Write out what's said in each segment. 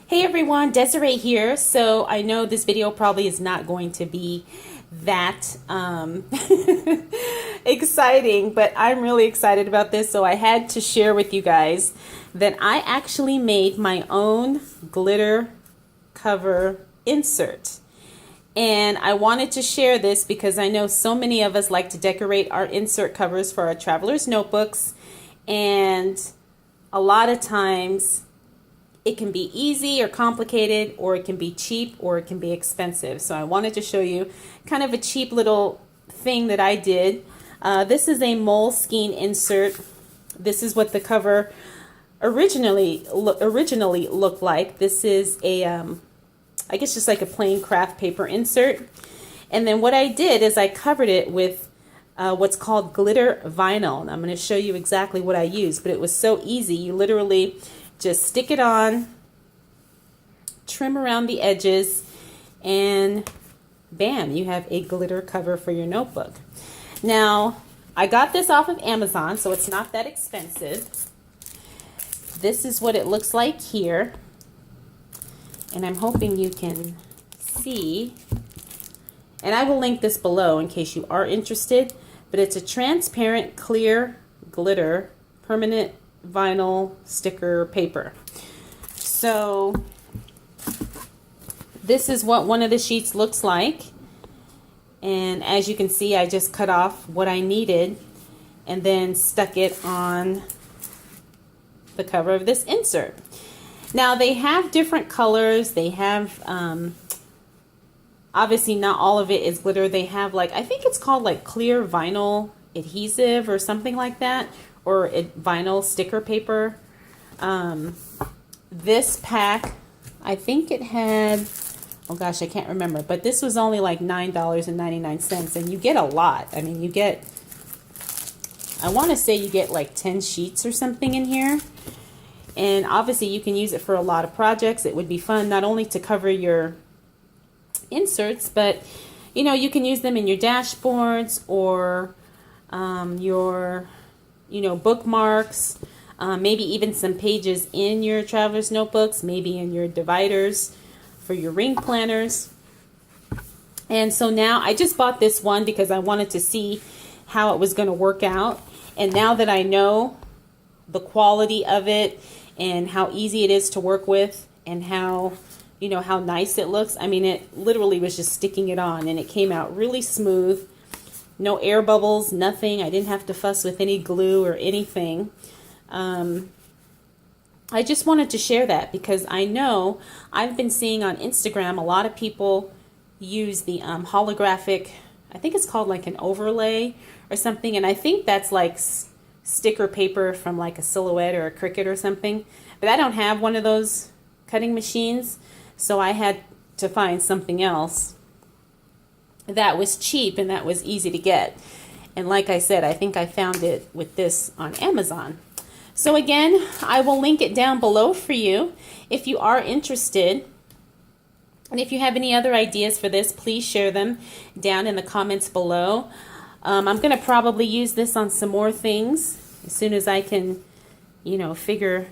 Hey everyone, Desiree here. So I know this video probably is not going to be that exciting, but I'm really excited about this. So I had to share with you guys that I actually made my own glitter cover insert. And I wanted to share this because I know so many of us like to decorate our insert covers for our traveler's notebooks. And a lot of times it can be easy or complicated, or it can be cheap, or it can be expensive. So I wanted to show you kind of a cheap little thing that I did. This is a Moleskine insert. This is what the cover originally looked like. This is a, I guess just like a plain craft paper insert. And then what I did is I covered it with what's called glitter vinyl. And I'm going to show you exactly what I used, but it was so easy. You literally just stick it on, trim around the edges, and bam, you have a glitter cover for your notebook. Now, I got this off of Amazon, so it's not that expensive. This is what it looks like here, and I'm hoping you can see. And I will link this below in case you are interested, but it's a transparent clear glitter permanent vinyl sticker paper. So this is what one of the sheets looks like, and as you can see, I just cut off what I needed and then stuck it on the cover of this insert. Now they have different colors. They have obviously not all of it is glitter. They have, like, I think it's called like clear vinyl adhesive or something like that, or a vinyl sticker paper. This pack, I think it had, oh gosh, I can't remember, but this was only like $9.99, and you get a lot. I mean, you get, I want to say you get like 10 sheets or something in here. And obviously you can use it for a lot of projects. It would be fun not only to cover your inserts, but you know, you can use them in your dashboards or your bookmarks, maybe even some pages in your traveler's notebooks, maybe in your dividers for your ring planners. And so now I just bought this one because I wanted to see how it was going to work out. And now that I know the quality of it and how easy it is to work with and how, you know, how nice it looks. I mean, it literally was just sticking it on and it came out really smooth. No air bubbles, nothing. I didn't have to fuss with any glue or anything. I just wanted to share that because I know I've been seeing on Instagram a lot of people use the holographic, I think it's called like an overlay or something, and I think that's like sticker paper from like a Silhouette or a Cricut or something. But I don't have one of those cutting machines, so I had to find something else that was cheap and that was easy to get. And like I said, I think I found it with this on Amazon. So again, I will link it down below for you if you are interested. And if you have any other ideas for this, please share them down in the comments below. I'm going to probably use this on some more things as soon as I can, you know, figure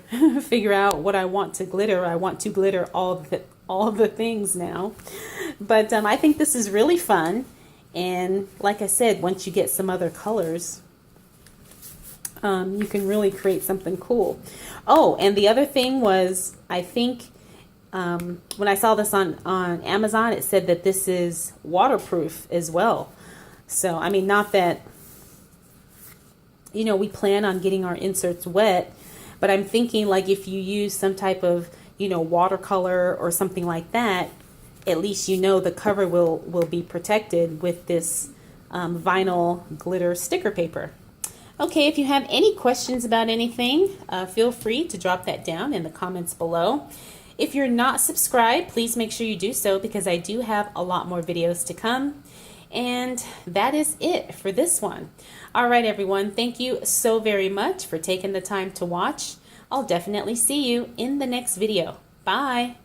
out what I want to glitter. I want to glitter all the things now. But I think this is really fun, and like I said, once you get some other colors, you can really create something cool. Oh, and the other thing was, I think when I saw this on Amazon, it said that this is waterproof as well. So, I mean, not that, you know, we plan on getting our inserts wet, but I'm thinking like if you use some type of, you know, watercolor or something like that, at least you know the cover will be protected with this vinyl glitter sticker paper. Okay, if you have any questions about anything, feel free to drop that down in the comments below. If you're not subscribed, please make sure you do so because I do have a lot more videos to come. And that is it for this one. All right, everyone, thank you so very much for taking the time to watch. I'll definitely see you in the next video. Bye.